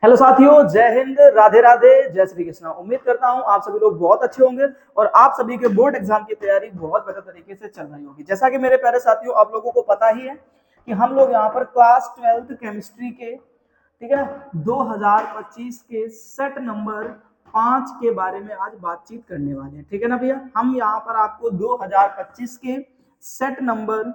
Hello साथियों, जय हिंद, राधे राधे, जय श्री कृष्णा। उम्मीद करता हूं आप सभी लोग बहुत अच्छे होंगे और आप सभी के बोर्ड एग्जाम की तैयारी बहुत बेहतर तरीके से चल रही होगी। जैसा कि मेरे प्यारे साथियों आप लोगों को पता ही है कि हम लोग यहाँ पर क्लास 12th केमिस्ट्री के, ठीक है, 2025 के सेट नंबर 5 के बारे में आज बातचीत करने वाले हैं। ठीक है ना भैया, हम यहाँ पर आपको 2025 के सेट नंबर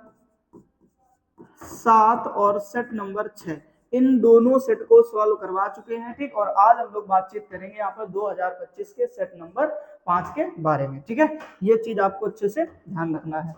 7 और सेट नंबर 6 इन दोनों सेट को सॉल्व करवा चुके हैं। ठीक, और आज हम लोग बातचीत करेंगे यहाँ पर 2025 के सेट नंबर 5 के बारे में। ठीक है, ये चीज आपको अच्छे से ध्यान रखना है।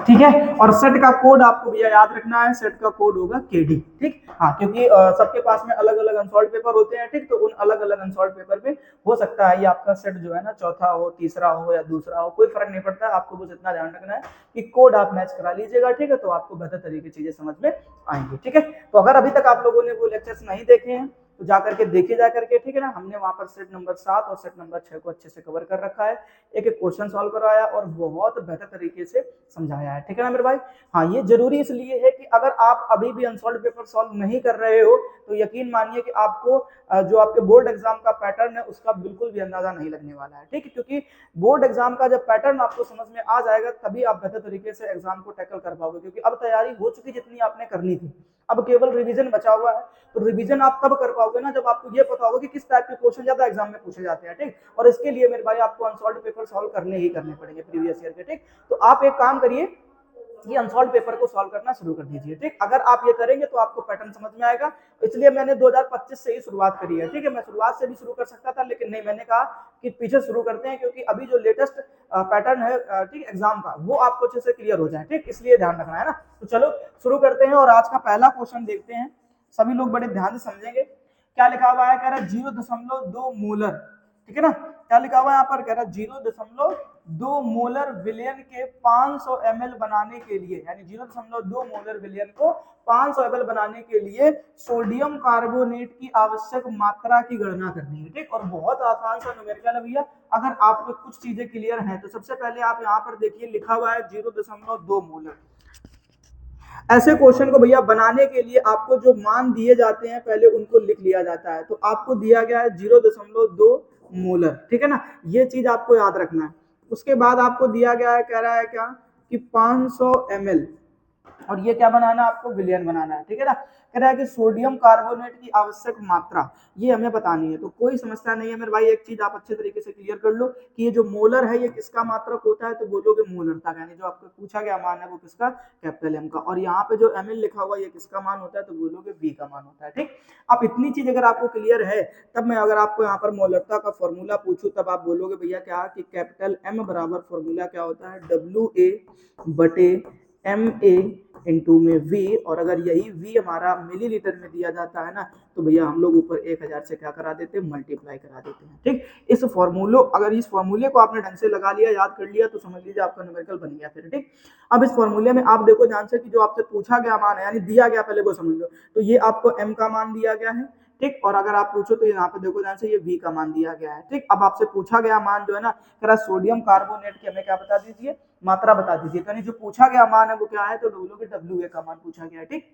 ठीक है, और सेट का कोड आपको भैया याद रखना है, सेट का कोड होगा केडी। ठीक, हाँ, क्योंकि सबके पास में अलग अलग अनसॉल्व पेपर होते हैं। ठीक, तो उन अलग अलग अनसॉल्व पेपर पे हो सकता है ये आपका सेट जो है ना चौथा हो, तीसरा हो या दूसरा हो, कोई फर्क नहीं पड़ता। आपको बस इतना ध्यान रखना है कि कोड आप मैच करा लीजिएगा। ठीक है, तो आपको बेहतर तरीके चीजें समझ में आएंगी। ठीक है, तो अगर अभी तक आप लोगों ने वो लेक्चर्स नहीं देखे हैं तो जाकर के देखे जा करके। ठीक है ना, हमने वहां पर सेट नंबर 7 और सेट नंबर 6 को अच्छे से कवर कर रखा है, एक एक क्वेश्चन सॉल्व करवाया और बहुत बेहतर तरीके से समझाया है। ठीक है ना मेरे भाई, हाँ, ये जरूरी इसलिए है कि अगर आप अभी भी अनसॉल्व पेपर सॉल्व नहीं कर रहे हो तो यकीन मानिए कि आपको जो आपके बोर्ड एग्जाम का पैटर्न है उसका बिल्कुल भी अंदाजा नहीं लगने वाला है। ठीक है, क्योंकि बोर्ड एग्जाम का जब पैटर्न आपको समझ में आ जाएगा तभी आप बेहतर तरीके से एग्जाम को टैकल कर पाओगे, क्योंकि अब तैयारी हो चुकी जितनी आपने करनी थी, अब केवल रिवीजन बचा हुआ है। तो रिवीजन आप तब कर पाओगे ना जब आपको ये पता होगा कि किस टाइप के क्वेश्चन ज्यादा एग्जाम में पूछे जाते हैं। ठीक, और इसके लिए मेरे भाई आपको अनसॉल्व पेपर सॉल्व करने ही करने पड़ेंगे प्रीवियस ईयर के। ठीक, तो आप एक काम करिए, ये अनसॉल्व पेपर को सॉल्व करना शुरू कर दीजिए। ठीक, अगर आप ये करेंगे तो आपको पैटर्न समझ में आएगा। इसलिए मैंने 2025 से ही शुरुआत करी है। ठीक है, मैं शुरुआत से भी शुरू कर सकता था लेकिन नहीं, मैंने कहा कि पीछे शुरू करते हैं, क्योंकि अभी जो लेटेस्ट पैटर्न है ठीक एग्जाम का वो आपको अच्छे से क्लियर हो जाए। ठीक, इसलिए ध्यान रखना है ना। तो चलो शुरू करते हैं और आज का पहला क्वेश्चन देखते हैं। सभी लोग बड़े ध्यान से समझेंगे। क्या लिखा हुआ है, कह रहा है 0.2 मोलर। ठीक है ना, क्या लिखा हुआ है यहाँ पर, कह रहा है 0.2 मोलर विलयन के 500 ml बनाने के लिए, यानी 0.2 मोलर विलयन को 500 ml बनाने के लिए सोडियम कार्बोनेट की आवश्यक मात्रा की गणना करनी है। ठीक, और बहुत आसान सा न्यूमेरिकल है भैया। अगर आपको कुछ चीजें क्लियर हैं तो सबसे पहले आप यहाँ पर देखिए लिखा हुआ है 0.2 मोलर। ऐसे क्वेश्चन को भैया बनाने के लिए आपको जो मान दिए जाते हैं पहले उनको लिख लिया जाता है। तो आपको दिया गया है 0.2 मोलर। ठीक है ना, ये चीज आपको याद रखना है। उसके बाद आपको दिया गया है, कह रहा है क्या कि 500 ml, और ये क्या बनाना है, आपको विलयन बनाना है। ठीक है ना, कह रहा है कि सोडियम कार्बोनेट की आवश्यक मात्रा ये हमें बतानी है। तो कोई समस्या नहीं है मेरे भाई, एक चीज आप अच्छे तरीके से क्लियर कर लो कि ये जो मोलर है ये किसका मात्रक होता है, तो बोलोगे मोलरता, यानी जो आपको पूछा गया मान है वो किसका, कैपिटल एम का। और यहाँ पे जो एमएल लिखा हुआ ये किसका मान होता है, तो बोलोगे वी का मान होता है। ठीक, अब इतनी चीज अगर आपको क्लियर है तब मैं अगर आपको यहाँ पर मोलरता का फॉर्मूला पूछूं तब आप बोलोगे भैया क्या कि कैपिटल एम बराबर फॉर्मूला क्या होता है, WA/MA इंटू में वी। और अगर यही वी हमारा मिलीलीटर में दिया जाता है ना तो भैया हम लोग ऊपर 1000 से क्या करा देते हैं, मल्टीप्लाई करा देते हैं। ठीक, इस फॉर्मूलो अगर इस फॉर्मूले को आपने ढंग से लगा लिया, याद कर लिया, तो समझ लीजिए आपका न्यूमेरिकल बन गया फिर। ठीक, अब इस फॉर्मूले में आप देखो ध्यान से कि जो आपसे पूछा गया मान है यानी दिया गया, पहले वो समझ लो, तो ये आपको एम का मान दिया गया है। ठीक, और अगर आप पूछो तो यहाँ पे देखो ध्यान से ये वी का मान दिया गया है। ठीक, अब आपसे पूछा गया मान जो है ना, कह सोडियम कार्बोनेट की हमें क्या बता दीजिए, मात्रा बता दीजिए। तो जो पूछा गया मान है वो क्या है, तो बोलोगे WA का मान पूछा गया है। ठीक,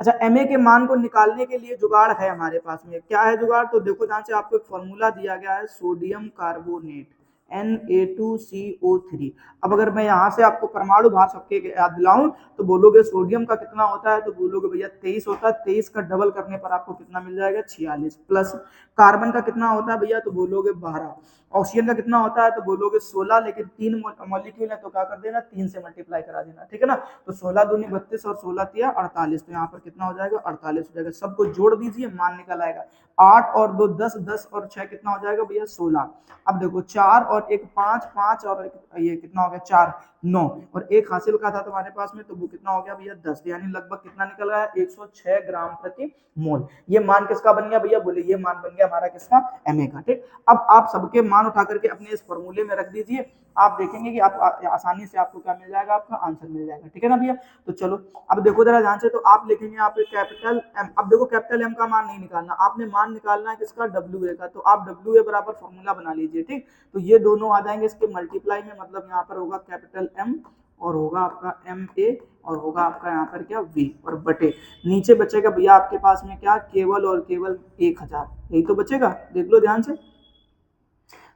अच्छा, MA के मान को निकालने के लिए जुगाड़ है हमारे पास में, क्या है जुगाड़, तो देखो ध्यान से आपको एक फॉर्मूला दिया गया है सोडियम कार्बोनेट Na2CO3। अब अगर मैं यहाँ से आपको परमाणु भार सबके याद दिलाऊं तो बोलोगे सोडियम का कितना होता है, तो बोलोगे भैया 23 होता है। 23 का डबल करने पर आपको कितना मिल जाएगा, 46, प्लस कार्बन का कितना होता है भैया, तो बोलोगे 12। ऑक्सीजन का कितना होता है, तो बोलोगे 16, लेकिन 3 मॉलिक्यूल है तो क्या कर देना, 3 से मल्टीप्लाई करा देना। ठीक है ना, तो 16 दूनी 32 और 16 तिया 48, तो यहाँ पर कितना हो जाएगा, 48 हो जाएगा। सबको जोड़ दीजिए, मान निकल आएगा। 8 और 2 10, 10 और 6 कितना हो जाएगा भैया, 16। अब देखो 4 और एक 5 5 और ये कितना हो गया 4 9 और एक हासिल का था तुम्हारे पास में, तो वो कितना हो गया भैया 10, यानी लगभग कितना निकल रहा है 106 ग्राम प्रति मोल। ये मान किसका बन गया भैया, बोले ये मान बन गया हमारा किसका, Ma का। ठीक, अब आप सबके मान उठा करके अपने इस फॉर्मूले में रख दीजिए, आप देखेंगे कि आप आसानी से आपको क्या मिल जाएगा, आपका आंसर मिल जाएगा। ठीक है ना भैया, तो चलो अब देखो जरा ध्यान से, तो आप लिखेंगे यहाँ पे कैपिटल एम। अब देखो कैपिटल एम का मान नहीं निकालना, आपने मान निकालना है किसका, डब्ल्यू ए का। तो आप डब्ल्यू ए बराबर फॉर्मूला बना लीजिए। ठीक, तो ये दोनों आ जाएंगे इसके मल्टीप्लाई में, मतलब यहाँ पर होगा कैपिटल एम और होगा आपका एम ए और होगा आपका यहाँ पर क्या वी और बटे नीचे बचेगा भैया आपके पास में क्या, केवल और केवल 1000, यही तो बचेगा, देख लो ध्यान से।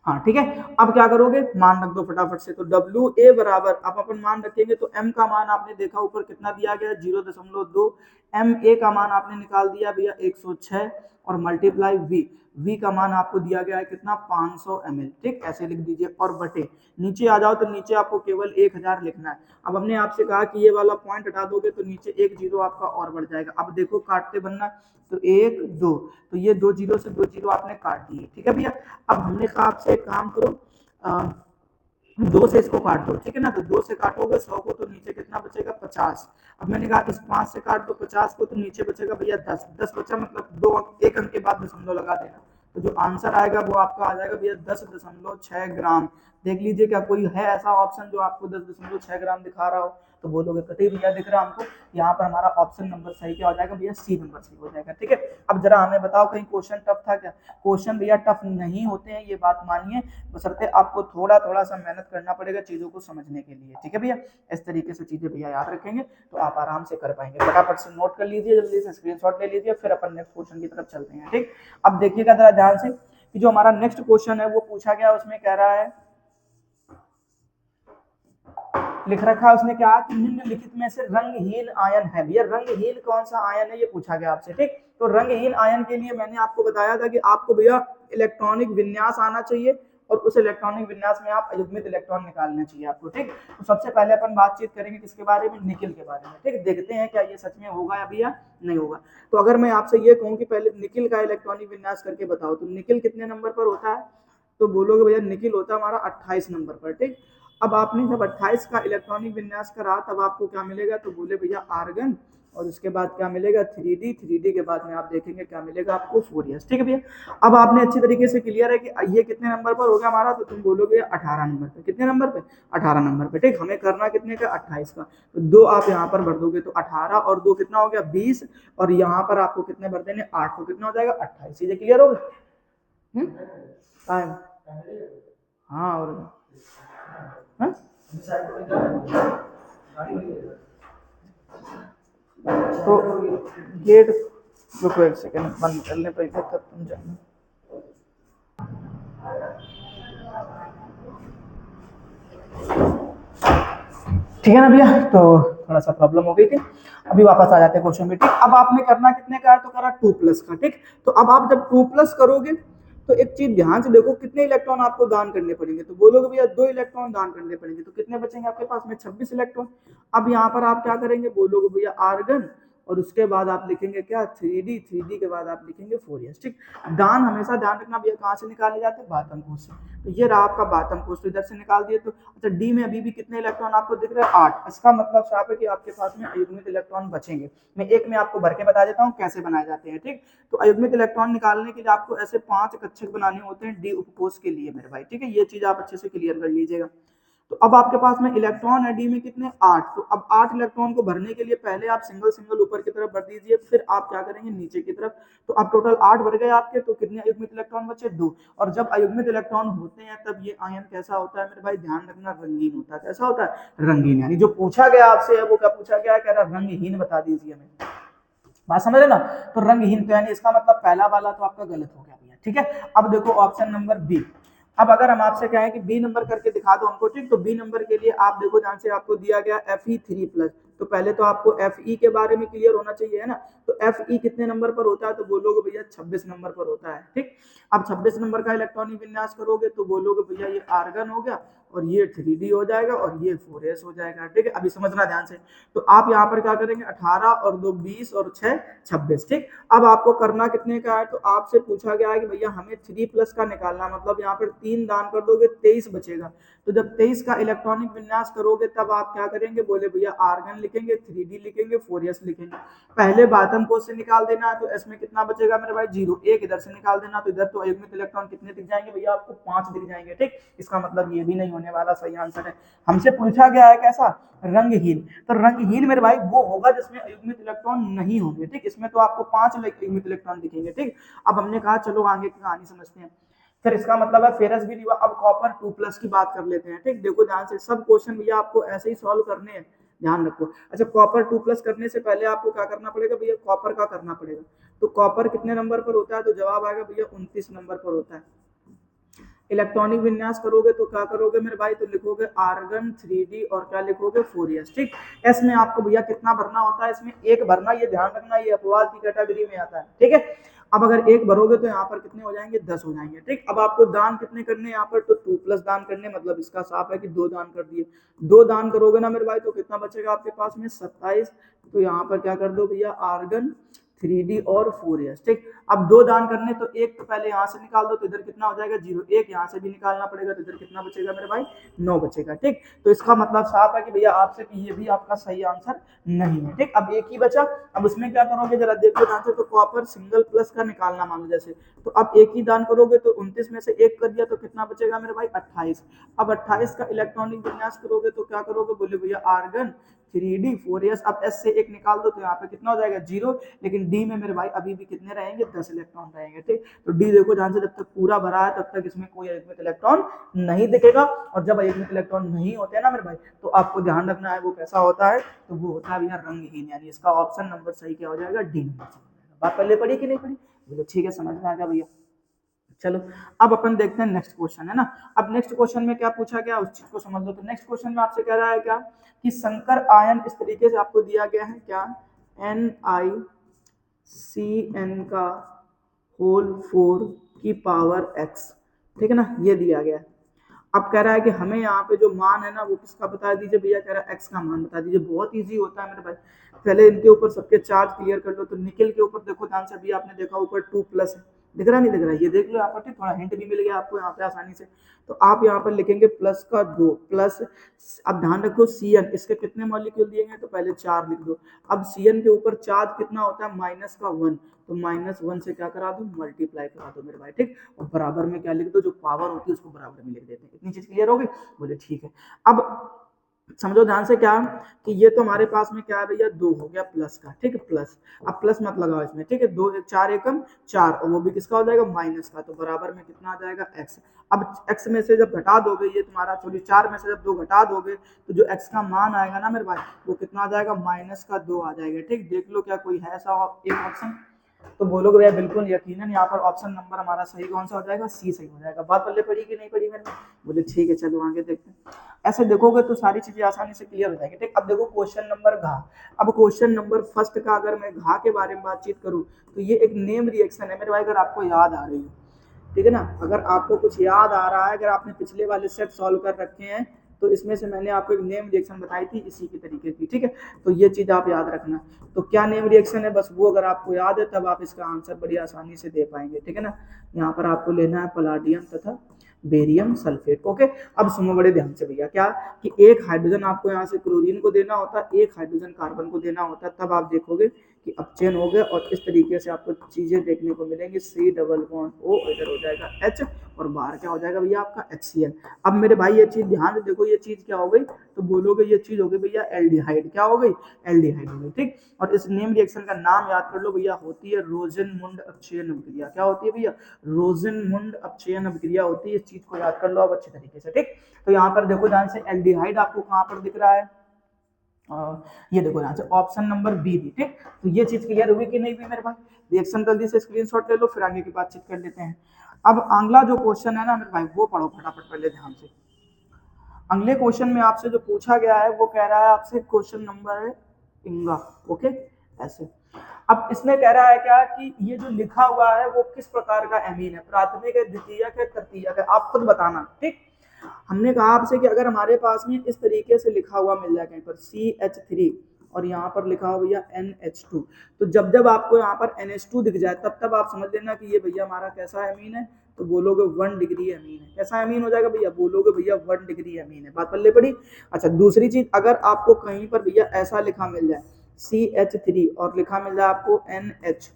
हाँ ठीक है, अब क्या करोगे, मान रख दो फटाफट से। तो डब्ल्यू ए बराबर, अब अपन मान रखेंगे तो एम का मान आपने देखा ऊपर कितना दिया गया 0.2, एम ए का मान आपने निकाल दिया भैया 106 और मल्टीप्लाई वी का मान आपको दिया गया है कितना 500 ml। ठीक, ऐसे लिख दीजिए और बटे नीचे आ जाओ, तो नीचे आपको केवल 1000 लिखना है। अब हमने आपसे कहा कि ये वाला पॉइंट हटा दोगे तो नीचे एक जीरो आपका और बढ़ जाएगा। अब देखो काटते बनना, तो 1 2, तो ये 2 जीरो से 2 जीरो आपने काट दिए। ठीक है भैया, अब हमने कहा आपसे एक काम करो, 2 से इसको काट दो। ठीक है ना, तो 2 से काटोगे 100 को तो नीचे कितना बचेगा 50। अब मैंने कहा इस 5 से काट दो 50 को, तो नीचे बचेगा भैया 10 10 बचा, मतलब 2 एक अंक के बाद दशमलव लगा देना, तो जो आंसर आएगा वो आपका आ जाएगा भैया 10.6 ग्राम। देख लीजिए क्या कोई है ऐसा ऑप्शन जो आपको 10.6 ग्राम दिखा रहा हो, तो बोलोगे कतई भैया दिख रहा हमको। यहाँ पर हमारा ऑप्शन नंबर सही क्या हो जाएगा भैया, सी नंबर सही हो जाएगा। ठीक है, अब जरा हमें बताओ कहीं क्वेश्चन टफ था क्या? क्वेश्चन भैया टफ नहीं होते हैं, ये बात मानिए, बशर्ते आपको थोड़ा थोड़ा सा मेहनत करना पड़ेगा चीजों को समझने के लिए। ठीक है भैया, इस तरीके से चीजें भैया याद रखेंगे तो आप आराम से कर पाएंगे। फटाफट से नोट कर लीजिए, जल्दी से स्क्रीनशॉट ले लीजिए, फिर अपन नेक्स्ट क्वेश्चन की तरफ चलते हैं। ठीक, अब देखिएगा जरा ध्यान से कि जो हमारा नेक्स्ट क्वेश्चन है वो पूछा गया, उसमें कह रहा है, लिख रखा है उसने क्या कि निम्नलिखित में से रंगहीन आयन है। भैया रंगहीन कौन सा आयन है ये पूछा गया आपसे। ठीक, तो रंगहीन आयन के लिए मैंने आपको बताया था कि आपको भैया इलेक्ट्रॉनिक विन्यास आना चाहिए और उस इलेक्ट्रॉनिक विन्यास में आप अयुग्मित इलेक्ट्रॉन निकालना चाहिए आपको। ठीक, तो सबसे पहले अपन बातचीत करेंगे किसके बारे में, निकिल के बारे में। ठीक, देखते हैं क्या ये सच में होगा या भैया नहीं होगा। तो अगर मैं आपसे ये कहूँ कि पहले निकिल का इलेक्ट्रॉनिक विन्यास करके बताओ, तो निकिल कितने नंबर पर होता है, तो बोलोगे भैया निकिल होता है हमारा 28 नंबर पर। ठीक, अब आपने जब 28 का इलेक्ट्रॉनिक विन्यास करा तब आपको क्या मिलेगा, तो बोले भैया आर्गन, और उसके बाद क्या मिलेगा 3D, 3D के बाद में आप देखेंगे क्या मिलेगा आपको 4s। ठीक है भैया, अब आपने अच्छी तरीके से क्लियर है कि ये कितने नंबर पर हो गया हमारा, तो तुम बोलोगे 18 नंबर पे। कितने नंबर पे, 18 नंबर पे। ठीक, हमें करना कितने का, 28 का, तो 2 आप यहाँ पर भर दोगे तो 18 और 2 कितना हो गया 20, और यहाँ पर आपको कितने भर देने 8, तो कितना हो जाएगा 28। चीजें क्लियर हो गई? हाँ, और हाँ? तो गेट रुको एक सेकंड, बंद करने पड़ेगा तब तुम जाना। ठीक है ना भैया, तो थोड़ा सा प्रॉब्लम हो गई थी, अभी वापस आ जाते हैं क्वेश्चन में। ठीक, अब आपने करना कितने का है, तो करा 2+ का। ठीक, तो अब आप जब 2+ करोगे तो एक चीज ध्यान से देखो, कितने इलेक्ट्रॉन आपको दान करने पड़ेंगे, तो बोलोगे भैया 2 इलेक्ट्रॉन दान करने पड़ेंगे, तो कितने बचेंगे आपके पास में 26 इलेक्ट्रॉन। अब यहाँ पर आप क्या करेंगे, बोलोगे भैया आर्गन, और उसके बाद आप लिखेंगे क्या 3D, 3D के बाद आप लिखेंगे 4s। ठीक, दान हमेशा ध्यान रखना भैया कहाँ से निकाले जाते हैं, बातम कोष से। तो ये रहा आपका बातम कोष, तो इधर से निकाल दिए। तो अच्छा डी में अभी भी कितने इलेक्ट्रॉन आपको दिख रहे हैं, 8। इसका मतलब साफ है कि आपके पास में अयुग्मित इलेक्ट्रॉन बचेंगे। मैं एक में आपको भर के बता देता हूँ कैसे बनाए जाते हैं। ठीक, तो अयुग्मित इलेक्ट्रॉन निकालने के लिए आपको ऐसे 5 कक्षक बनाने होते हैं डी उपकोष के लिए मेरे भाई। ठीक है, ये चीज आप अच्छे से क्लियर कर लीजिएगा। तो अब आपके पास में इलेक्ट्रॉन है डी में कितने 8, तो अब 8 इलेक्ट्रॉन को भरने के लिए पहले आप सिंगल सिंगल ऊपर की तरफ भर दीजिए, फिर आप क्या करेंगे नीचे की तरफ। तो अब टोटल 8 भर गए आपके, तो कितने अयुग्मित इलेक्ट्रॉन बचे 2। और जब अयुग्मित इलेक्ट्रॉन होते हैं तब ये आयन कैसा होता है मेरे भाई, ध्यान रखना रंगीन होता है। कैसा होता है, रंगीन। यानी जो पूछा गया आपसे है वो क्या पूछा गया है, कह रहा रंगहीन बता दीजिए हमें, बात समझ रहे ना। तो रंगहीन, तो यानी इसका मतलब पहला वाला तो आपका गलत हो गया भैया। ठीक है, अब देखो ऑप्शन नंबर बी। अब अगर हम आपसे कहें कि बी नंबर करके दिखा दो हमको, ठीक, तो बी नंबर के लिए आप देखो ध्यान से, आपको दिया गया Fe3+, तो पहले तो आपको Fe के बारे में क्लियर होना चाहिए है ना। तो Fe कितने नंबर पर होता है, तो बोलोगे भैया 26 नंबर पर होता है। ठीक, अब 26 नंबर का इलेक्ट्रॉनिक विन्यास करोगे तो बोलोगे भैया ये आर्गन हो गया, और ये 3D हो जाएगा और ये 4s हो जाएगा। ठीक है, अभी समझना ध्यान से। तो आप यहाँ पर क्या करेंगे, 18 और 2 20 और 6 26। ठीक, अब आपको करना कितने का है, तो आपसे पूछा गया है कि भैया हमें 3 प्लस का निकालना, मतलब यहाँ पर 3 दान कर दोगे 23 बचेगा। तो जब 23 का इलेक्ट्रॉनिक विन्यास करोगे तब आप क्या करेंगे, बोले भैया आर्गन लिखेंगे, 3D लिखेंगे, 4s लिखेंगे। पहले बातम कोष से निकाल देना है, तो इसमें कितना बचेगा मेरे भाई, 0। एक इधर से निकाल देना, तो इधर तो अयुग्मित इलेक्ट्रॉन कितने दिख जाएंगे भैया, आपको 5 दिख जाएंगे। ठीक, इसका मतलब ये भी नहीं होने वाला, सही आंसर है। हमसे पूछा गया है कैसा, रंगहीन। तो रंगहीन मेरे भाई वो होगा जिसमें अयुग्मित इलेक्ट्रॉन नहीं होंगे। ठीक, इसमें तो आपको 5 अयुग्मित इलेक्ट्रॉन दिखेंगे। ठीक, अब हमने कहा चलो आगे की कहानी समझते हैं। फिर इसका मतलब है फेरस भी नहीं हुआ। अब कॉपर 2 प्लस की बात कर लेते हैं। ठीक, देखो ध्यान से, सब क्वेश्चन भैया आपको ऐसे ही सॉल्व करने हैं, ध्यान रखो। अच्छा, कॉपर 2 प्लस करने से पहले आपको क्या करना पड़ेगा भैया, कॉपर का करना पड़ेगा। तो कॉपर कितने नंबर पर होता है, तो जवाब आएगा भैया 29 नंबर पर होता है। इलेक्ट्रॉनिक विन्यास करोगे तो क्या करोगे मेरे भाई, तो लिखोगे आर्गन 3D और क्या लिखोगे 4s। ठीक, एस में आपको भैया कितना भरना होता है, इसमें एक भरना, ये ध्यान रखना, ये अपवाद की कैटेगरी में आता है। ठीक है, अब अगर एक भरोगे तो यहाँ पर कितने हो जाएंगे, 10 हो जाएंगे। ठीक, अब आपको दान कितने करने यहाँ पर, तो 2 प्लस दान करने, मतलब इसका साफ है कि 2 दान कर दिए। 2 दान करोगे ना मेरे भाई, तो कितना बचेगा आपके पास में, 27। तो यहाँ पर क्या कर दो भैया, आर्गन 3D और 4s। ठीक, अब 2 दान करने, तो एक तो पहले यहाँ से निकाल दो, तो इधर कितना हो जाएगा, 0। एक यहाँ से भी निकालना पड़ेगा, तो इधर कितना बचेगा मेरे भाई, 9 बचेगा। ठीक, तो इसका मतलब साफ है कि भैया आपसे कि ये भी आपका सही आंसर नहीं है। ठीक, अब एक ही बचा। अब उसमें क्या करोगे जरा देखो ध्यान से, तो कॉपर सिंगल प्लस का निकालना मानो जैसे, तो अब एक ही दान करोगे, तो 29 में से एक कर दिया, तो कितना बचेगा मेरे भाई, 28। अब 28 का इलेक्ट्रॉनिक विन्यास करोगे तो क्या करोगे, बोले भैया आर्गन 3D 4s। अब एस से एक निकाल दो, तो यहाँ पे कितना हो जाएगा, 0। लेकिन डी में मेरे भाई अभी भी कितने रहेंगे, 10 इलेक्ट्रॉन रहेंगे। ठीक, तो डी देखो ध्यान से, जब तक पूरा भरा है तब तक इसमें कोई अयुग्मित इलेक्ट्रॉन नहीं दिखेगा। और जब अयुग्मित इलेक्ट्रॉन नहीं होते हैं ना मेरे भाई, तो आपको ध्यान रखना है वो कैसा होता है, तो वो होता है भैया रंगहीन। यानी इसका ऑप्शन नंबर सही क्या हो जाएगा, डी नंबर। बात पहले पढ़ी कि नहीं पढ़ी, बोलो ठीक है, समझ में आ गया भैया। चलो, अब अपन देखते हैं नेक्स्ट क्वेश्चन, है ना। अब नेक्स्ट क्वेश्चन में क्या पूछा गया, उस चीज को समझ लो। तो नेक्स्ट क्वेश्चन में आपसे कह रहा है क्या, कि संकर आयन इस तरीके से आपको दिया गया है क्या, NiCN का होल 4 की पावर x। ठीक है ना, ये दिया गया है। अब कह रहा है कि हमें यहाँ पे जो मान है ना, वो किसका बता दीजिए भैया, कह रहा है x का मान बता दीजिए। बहुत इजी होता है मेरे भाई, पहले इनके ऊपर सबके चार्ज क्लियर कर लो। तो निकल के ऊपर देखो ध्यान से, अभी आपने देखा ऊपर 2 प्लस है, दिख रहा नहीं दिख रहा, ये देख लो यहाँ पर। ठीक, थोड़ा हिंट भी मिल गया आपको यहाँ पे आसानी से। तो आप यहाँ पर लिखेंगे प्लस का 2 प्लस। अब ध्यान रखो Cn, इसके कितने मॉलिक्यूल दिए हैं, तो पहले 4 लिख दो। अब Cn के ऊपर चार्ज कितना होता है, -1। तो -1 से क्या करा दो, मल्टीप्लाई करा दो मेरे भाई। ठीक, और बराबर में क्या लिख दो, जो पावर होती है उसको बराबर में लिख देते हैं। इतनी चीज क्लियर होगी, बोले ठीक है। अब समझो ध्यान से क्या, कि ये तो हमारे पास में क्या है भैया, 2 हो गया प्लस का। ठीक है, प्लस। अब प्लस मत लगाओ इसमें। ठीक है, 2 4 एकम 4, और वो भी किसका हो जाएगा, माइनस का। तो बराबर में कितना आ जाएगा, x। अब x में से जब घटा दोगे, ये तुम्हारा सॉरी 4 में से जब 2 घटा दोगे, तो जो x का मान आएगा ना मेरे भाई, वो कितना आ जाएगा, -2 आ जाएगा। ठीक, देख लो क्या कोई है ऐसा एक ऑप्शन, तो बोलोगे भैया बिल्कुल यकीनन यहाँ पर ऑप्शन नंबर हमारा सही कौन सा हो जाएगा, सी सही हो जाएगा। बात पल्ले पड़ी कि नहीं पड़ी मेरे, बोले ठीक है, चलो आगे देखते हैं। ऐसे देखोगे तो सारी चीजें आसानी से क्लियर हो जाएगी। ठीक, अब देखो क्वेश्चन नंबर घा। अब क्वेश्चन नंबर फर्स्ट का अगर मैं घा के बारे में बातचीत करूं, तो ये एक नेम रिएक्शन है मेरे भाई, अगर आपको याद आ रही हो। ठीक है ना, अगर आपको कुछ याद आ रहा है, अगर आपने पिछले वाले सेट सॉल्व कर रखे हैं, तो इसमें से मैंने आपको एक नेम रिएक्शन बताई थी इसी की तरीके की। ठीक है, तो ये चीज आप याद रखना। तो क्या नेम रिएक्शन है, बस वो अगर आपको याद है तब आप इसका आंसर बड़ी आसानी से दे पाएंगे। ठीक है ना, यहाँ पर आपको लेना है पलाडियम तथा बेरियम सल्फेट। ओके, अब सुनो बड़े ध्यान से भैया, क्या कि एक हाइड्रोजन आपको यहाँ से क्लोरीन को देना होता है, एक हाइड्रोजन कार्बन को देना होता है, तब आप देखोगे कि अपचयन हो गया, और इस तरीके से आपको चीजें देखने को मिलेंगी। C डबल बॉन्ड O, इधर हो जाएगा H, और बाहर क्या हो जाएगा भैया आपका HCl। अब मेरे भाई ये चीज ध्यान से देखो, ये चीज क्या हो गई, तो बोलोगे ये चीज हो गई भैया एल्डिहाइड। क्या हो गई, एल्डिहाइड हो गई। ठीक, और इस नेम रिएक्शन का नाम याद कर लो भैया, होती है रोजेनमुंड अपचयन अभिक्रिया। क्या होती है भैया, रोजेनमुंड अपचयन अभिक्रिया होती है। इस चीज को याद कर लो आप अच्छी तरीके से। ठीक, तो यहाँ पर देखो ध्यान से, एल्डिहाइड आपको कहाँ पर दिख रहा है, ये देखो यहाँ से ऑप्शन नंबर बी दी। ठीक, तो ये चीज क्लियर हुई कि नहीं हुई मेरे भाई, रिएक्शन जल्दी से स्क्रीनशॉट ले लो, फिर आगे की बातचीत कर लेते हैं। अब अगला जो क्वेश्चन है ना मेरे भाई, वो पढ़ो फटाफट पहले ध्यान से। अगले क्वेश्चन में आपसे जो पूछा गया है, वो कह रहा है आपसे, क्वेश्चन नंबर है इंगा। ओके, ऐसे। अब इसमें कह रहा है क्या, कि ये जो लिखा हुआ है वो किस प्रकार का एमीन है, प्राथमिक है, द्वितीयक है, तृतीयक है, आप खुद बताना। ठीक, हमने कहा आपसे कि अगर हमारे पास में इस तरीके से लिखा हुआ मिल जाए कहीं पर CH3 और यहाँ पर लिखा हो भैया NH2, तो जब जब आपको यहाँ पर NH2 दिख जाए तब तब आप समझ लेना कि ये भैया हमारा कैसा एमीन है, तो बोलोगे 1 डिग्री एमीन है। कैसा एमीन हो जाएगा भैया, बोलोगे भैया 1 डिग्री एमीन है। बात पल्ले पड़ी। अच्छा दूसरी चीज, अगर आपको कहीं पर भैया ऐसा लिखा मिल जाए CH3 और लिखा मिल जाए आपको NH,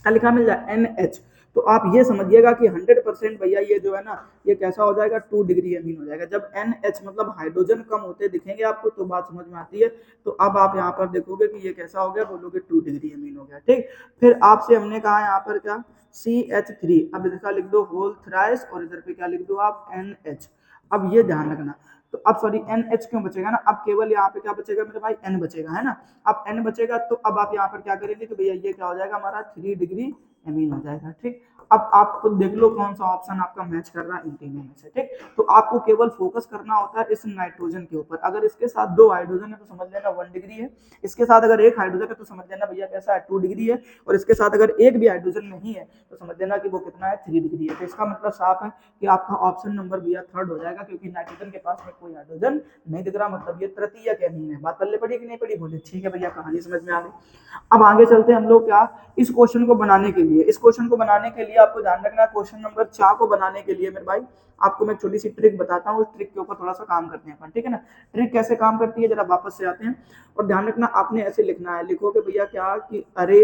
क्या लिखा मिल जाए NH, तो आप ये समझिएगा कि 100% भैया ये जो है ना ये कैसा हो जाएगा 2 डिग्री एमीन हो जाएगा। जब NH मतलब हाइड्रोजन कम होते दिखेंगे आपको तो बात समझ में आती है। तो अब आप यहाँ पर देखोगे कि ये कैसा हो गया, बोलोगे 2 डिग्री एमीन हो गया। ठीक, फिर आपसे हमने कहा यहाँ पर क्या CH3, अब इसका लिख दो होल थ्राइस और इधर पे क्या लिख दो आप NH। अब ये ध्यान रखना, तो अब सॉरी NH क्यों बचेगा ना, अब केवल यहाँ पे क्या बचेगा मेरे भाई N बचेगा, है ना। अब N बचेगा तो अब आप यहाँ पर क्या करेंगे कि भैया ये क्या हो जाएगा हमारा 3 डिग्री एमीन हो जाएगा। ठीक, अब आप खुद देख लो कौन सा ऑप्शन आपका मैच कर रहा है इन तीनों में से। ठीक, तो आपको केवल फोकस करना होता है इस नाइट्रोजन के ऊपर। अगर इसके साथ 2 हाइड्रोजन है तो समझ लेना 1 डिग्री है, इसके साथ अगर 1 हाइड्रोजन है तो समझ लेना भैया कैसा है 2 डिग्री है, और इसके साथ अगर एक भी हाइड्रोजन नहीं है तो समझ लेना कि वो कितना है 3 डिग्री है। तो इसका मतलब साफ है कि आपका ऑप्शन नंबर भैया 3rd हो जाएगा, क्योंकि नाइट्रोजन के पास में कोई हाइड्रोजन नहीं दिख रहा, मतलब ये तृतीय एमीन है। बात पल्ले पड़ी कि नहीं पड़ी, बोले ठीक है भैया कहानी समझ में आ गई। अब आगे चलते हैं हम लोग क्या, इस क्वेश्चन को बनाने के लिए, इस क्वेश्चन को बनाने के लिए आपको ध्यान रखना है क्वेश्चन नंबर 4 को बनाने के लिए मेरे भाई आपको मैं छोटी सी ट्रिक बताता हूँ, उस ट्रिक के ऊपर थोड़ा सा काम करते हैं अपन, ठीक है ना। ट्रिक कैसे काम करती है जरा वापस से आते हैं, और ध्यान रखना आपने ऐसे लिखना है, लिखोगे भैया क्या कि अरे,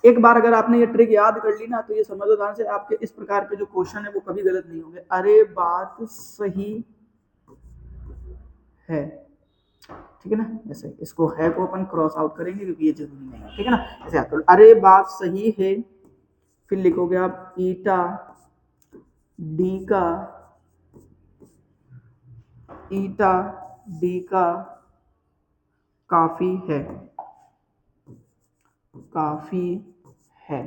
एक बार अगर आपने ये ट्रिक याद कर ली ना तो ये समझ लो ध्यान से, आपके इस प्रकार के जो क्वेश्चन है वो कभी गलत नहीं होंगे। अरे बात सही है, ठीक है ना, जैसे इसको है को अपन क्रॉस आउट करेंगे क्योंकि ये जरूरी नहीं है, ठीक है ना। ऐसे आप अरे बात सही है, फिर लिखोगे आप ईटा डी का, ईटा डी का काफी है, काफी है,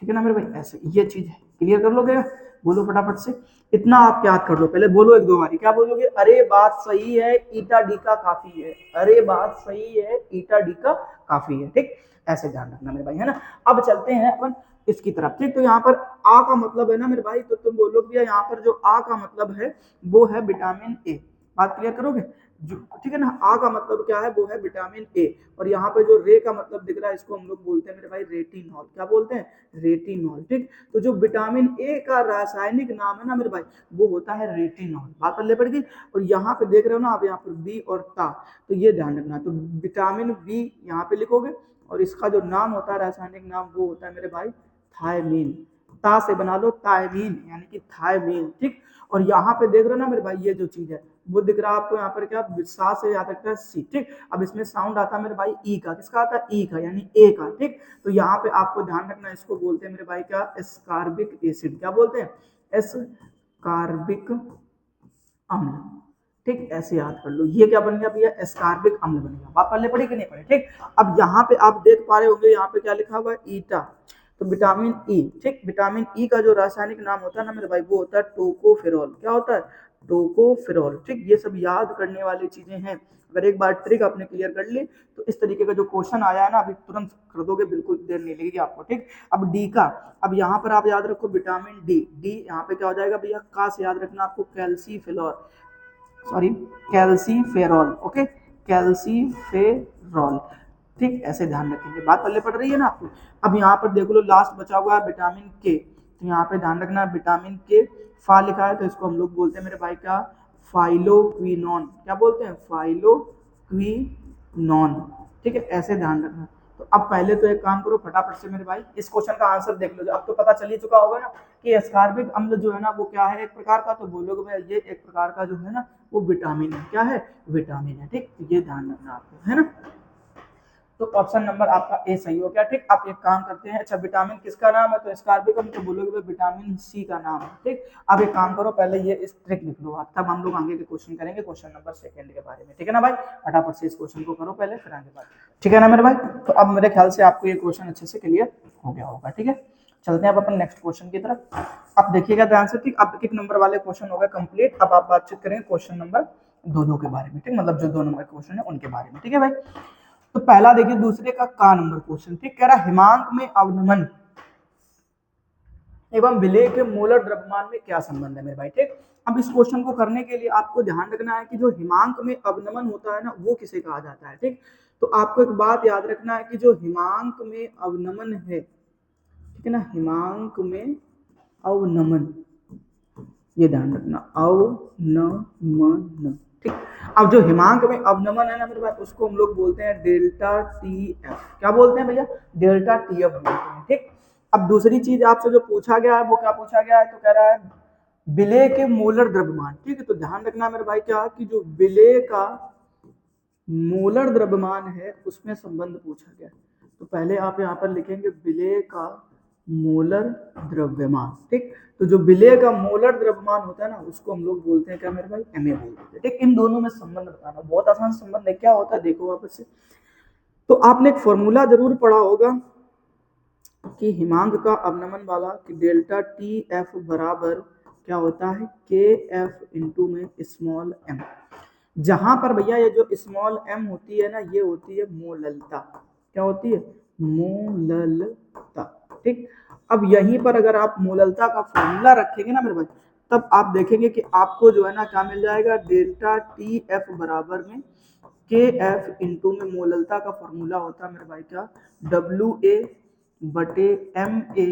ठीक है ना मेरे भाई। ऐसे ये चीज है, क्लियर कर लोगे, बोलो फटाफट से, इतना आप याद कर लो, पहले बोलो एक दो बारी, क्या बोलोगे, अरे बात सही है ईटा डी का काफी है, अरे बात सही है ईटा डी का काफी है। ठीक, ऐसे ध्यान रखना मेरे भाई, है ना। अब चलते हैं अपन इसकी तरफ। ठीक, तो यहाँ पर आ का मतलब है ना मेरे भाई, तो तुम बोलोगे यहाँ पर जो आ का मतलब है वो है विटामिन ए। बात क्लियर करोगे, ठीक है ना। आ का मतलब क्या है, वो है विटामिन ए, और यहाँ पे जो रे का मतलब दिख रहा है इसको हम लोग बोलते हैं मेरे भाई रेटिनॉल। क्या बोलते हैं, रेटिनॉल। ठीक, तो जो विटामिन ए का रासायनिक नाम है ना मेरे भाई वो होता है रेटिनॉल। बात पल्ले पड़ गई। और यहाँ पे देख रहे हो ना आप, यहाँ पर बी और ता, तो ये ध्यान रखना, तो विटामिन बी यहाँ पे लिखोगे और इसका जो नाम होता है रासायनिक नाम वो होता है मेरे भाई थायमीन। ता से बना लो थायमीन, यानी कि थायमीन। ठीक, और यहाँ पे देख रहे हो ना मेरे भाई ये जो चीज है वो दिख रहा है आपको यहाँ पर, क्या सा से याद रखता है सी। ठीक, अब इसमें साउंड आता है मेरे भाई ई का, किसका आता है ई का, यानी ए का। ठीक, तो यहाँ पे आपको ध्यान रखना, इसको बोलते हैं मेरे भाई क्या, एस्कार्बिक एसिड। क्या बोलते हैं, एस्कार्बिक अम्ल। ठीक, ऐसे याद कर लो, ये क्या बन गया भैया, एस्कार्बिक अम्ल बन गया। बात पढ़ने पड़ी कि नहीं पढ़े। ठीक, अब यहाँ पे आप देख पा रहे होंगे यहाँ पे क्या लिखा हुआ है, ईटा, तो विटामिन ई। ठीक, विटामिन ई का जो रासायनिक नाम होता है ना मेरे भाई वो होता है टोकोफेरॉल। क्या होता है, टोकोफेरॉल। ठीक, ये सब याद करने वाली चीजें हैं, अगर एक बार ट्रिक आपने क्लियर कर ली तो इस तरीके का जो क्वेश्चन आया है ना अभी तुरंत कर दोगे, बिल्कुल देर नहीं लगेगी आपको। ठीक, अब डी का, अब यहाँ पर आप याद रखो विटामिन डी, डी यहाँ पे क्या हो जाएगा भैया, का से याद रखना आपको calciferol, sorry calciferol. Okay, calciferol. ठीक, ऐसे ध्यान रखेंगे, बात पल्ले पड़ रही है ना आपको। अब यहाँ पर देख लो लास्ट बचा हुआ है विटामिन के, तो यहाँ पे ध्यान रखना विटामिन के फा लिखा है तो इसको हम लोग बोलते हैं मेरे भाई का फाइलोक्विनोन। क्या बोलते हैं, फाइलोक्विनोन। ठीक है, ऐसे ध्यान रखना। तो अब पहले तो एक काम करो फटाफट से मेरे भाई इस क्वेश्चन का आंसर देख लो, अब तो पता चल ही चुका होगा ना कि एस्कार्बिक अम्ल जो है ना वो क्या है, एक प्रकार का, तो बोलोगे भाई ये एक प्रकार का जो है ना वो विटामिन है। क्या है, विटामिन है। ठीक, ये ध्यान रखना आपको, है ना। तो ऑप्शन नंबर आपका ए सही हो गया। ठीक, आप एक काम करते हैं, अच्छा विटामिन किसका नाम है, तो एस्कार्बिक अम्ल, तो बोलोगे विटामिन सी का नाम है। ठीक, अब एक काम करो पहले ये इस ट्रिक लिख लो आप, तब हम लोग आगे के क्वेश्चन करेंगे, क्वेश्चन नंबर 2 के बारे में। ठीक है ना भाई, फटाफट से इस क्वेश्चन को करो पहले फिर आगे बात। ठीक है ना मेरे भाई, तो अब मेरे ख्याल से आपको ये क्वेश्चन अच्छे से क्लियर हो गया होगा। ठीक है, चलते हैं अब अपन नेक्स्ट क्वेश्चन की तरफ। अब देखिएगा ध्यान से। ठीक, अब 1 नंबर वाले क्वेश्चन हो गए कंप्लीट, अब आप बातचीत करेंगे क्वेश्चन नंबर 2 के बारे में। ठीक, मतलब जो 2 नंबर क्वेश्चन है उनके बारे में। ठीक है भाई, तो पहला देखिए दूसरे का नंबर क्वेश्चन। ठीक, कह रहा हिमांक में अवनमन, एवं विलेय के मोलर द्रव्यमान में क्या संबंध है मेरे भाई, ठीक। अब इस क्वेश्चन को करने के लिए आपको ध्यान रखना है कि जो हिमांक में अवनमन होता है ना, वो किसे कहा जाता है, ठीक। तो आपको एक बात याद रखना है कि जो हिमांक में अवनमन है, ठीक है ना, हिमांक में अवनमन, ये ध्यान रखना, अवनमन, ठीक। अब जो हिमांक में अवनमन है ना मेरे भाई, उसको हम लोग बोलते हैं डेल्टा टी एफ। क्या बोलते हैं भैया? डेल्टा टी एफ बोलते हैं, ठीक। अब दूसरी चीज आपसे जो पूछा गया है वो क्या पूछा गया है, तो कह रहा है विलेय के मोलर द्रव्यमान, ठीक है। तो ध्यान रखना मेरे भाई क्या कि जो विलेय का मोलर द्रव्यमान है उसमें संबंध पूछा गया। तो पहले आप यहाँ पर लिखेंगे विलेय का मोलर द्रव्यमान, ठीक। तो जो विलेय का मोलर द्रव्यमान होता है ना, उसको हम लोग बोलते हैं क्या मेरे भाई? एमए बोलते हैं, ठीक। इन दोनों में संबंध बताना बहुत आसान संबंध है। क्या होता है देखो वापस से, तो आपने एक फॉर्मूला जरूर पढ़ा होगा कि हिमांक का अवनमन वाला, कि डेल्टा टी एफ बराबर क्या होता है? के एफ इंटू में स्मॉल एम। जहां पर भैया ये जो स्मॉल एम होती है ना, ये होती है मोललता। क्या होती है? मोललता, ठीक। अब यहीं पर अगर आप मोललता का फॉर्मूला रखेंगे ना मेरे भाई, तब आप देखेंगे कि आपको जो है ना क्या मिल जाएगा? डेल्टा टी एफ बराबर में के एफ इंटू में मोललता का फॉर्मूला होता है मेरे भाई क्या? डब्ल्यू ए बटे M A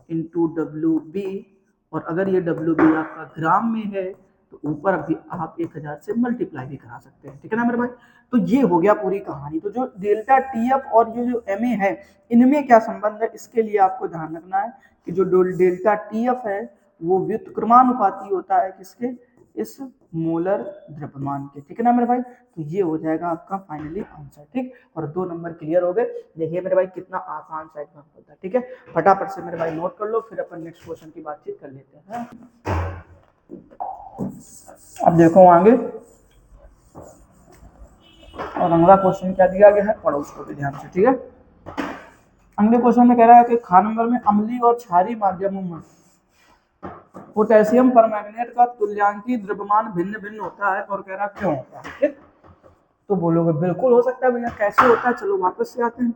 into W B. और अगर ये डब्ल्यू बी आपका ग्राम में है तो ऊपर अभी आप 1000 से मल्टीप्लाई भी करा सकते हैं, ठीक है ना मेरे भाई। तो ये हो गया पूरी कहानी। तो जो डेल्टा टी एफ और ये जो एम ए है, इनमें क्या संबंध है, इसके लिए आपको ध्यान रखना है कि जो डेल्टा टी एफ है वो व्युत्क्रमानुपाती होता है किसके? इस मोलर द्रव्यमान के, ठीक है ना मेरे भाई। तो ये हो जाएगा आपका फाइनली आंसर, ठीक। और 2 नंबर क्लियर हो गए। देखिए मेरे भाई कितना आसान सा एग्जाम होता है, ठीक है। फटाफट से मेरे भाई नोट कर लो, फिर अपन नेक्स्ट क्वेश्चन की बातचीत कर लेते हैं। अब देखो आगे, और अगला क्वेश्चन क्या दिया गया है, पढ़ो उसको भी ध्यान से, ठीक है। अगले क्वेश्चन में कह रहा है कि खा नंबर में अम्लीय और क्षारीय माध्यमों में पोटेशियम परमैंगनेट का तुल्यांकीय द्रव्यमान भिन्न भिन्न होता है, और कह रहा क्यों होता है, ठीक। तो बोलोगे बिल्कुल हो सकता है भैया, कैसे होता है? चलो वापस से आते हैं।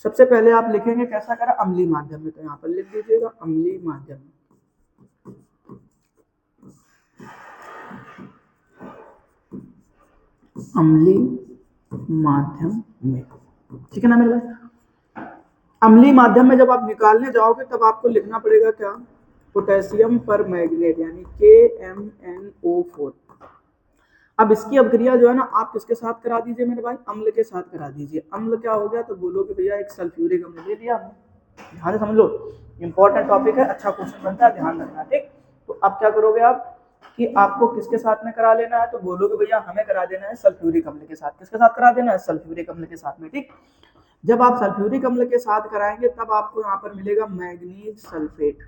सबसे पहले आप लिखेंगे कैसा करा? अम्लीय माध्यम में। तो यहाँ पर लिख दीजिएगा अम्लीय माध्यम, अम्लीय माध्यम में, ठीक है ना मेरे भाई। अम्लीय माध्यम में जब आप निकालने जाओगे तब आपको लिखना पड़ेगा क्या? पोटेशियम पर मैग्नेट, यानी KMnO4। अब इसकी अभिक्रिया जो है ना, आप किसके साथ करा दीजिए मेरे भाई? अम्ल के साथ करा दीजिए। अम्ल क्या हो गया? तो बोलोगे भैया एक सल्फ्यूरिक अम्ल ले लिया हमने। ध्यान से समझो, इंपॉर्टेंट टॉपिक है, अच्छा क्वेश्चन बनता है, ध्यान रखना, ठीक। तो अब क्या करोगे आप कि आपको किसके साथ में करा लेना है? तो बोलोगे भैया हमें करा देना है सल्फ्यूरिक अम्ल के साथ। किसके साथ करा देना है? सल्फ्यूरिक अम्ल के साथ में, ठीक। जब आप सल्फ्यूरिक अम्ल के साथ कराएंगे तब आपको यहाँ पर मिलेगा मैग्नीज सल्फेट,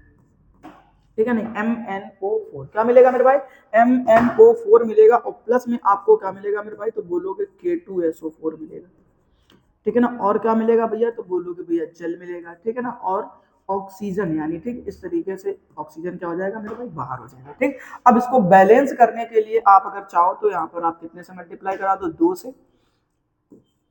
ठीक है। नहीं, MnO4 क्या मिलेगा मेरे भाई? MnO4 मिलेगा। और प्लस में आपको क्या मिलेगा मेरे भाई? तो बोलोगे K2SO4 मिलेगा, ठीक है ना। और क्या मिलेगा भैया? तो बोलोगे भैया जल मिलेगा, ठीक है ना। और ऑक्सीजन, यानी ठीक इस तरीके से ऑक्सीजन क्या हो जाएगा मेरे भाई? बाहर हो जाएगा, ठीक। अब इसको बैलेंस करने के लिए आप अगर चाहो तो यहाँ पर आप कितने से मल्टीप्लाई करा दो? 2 से।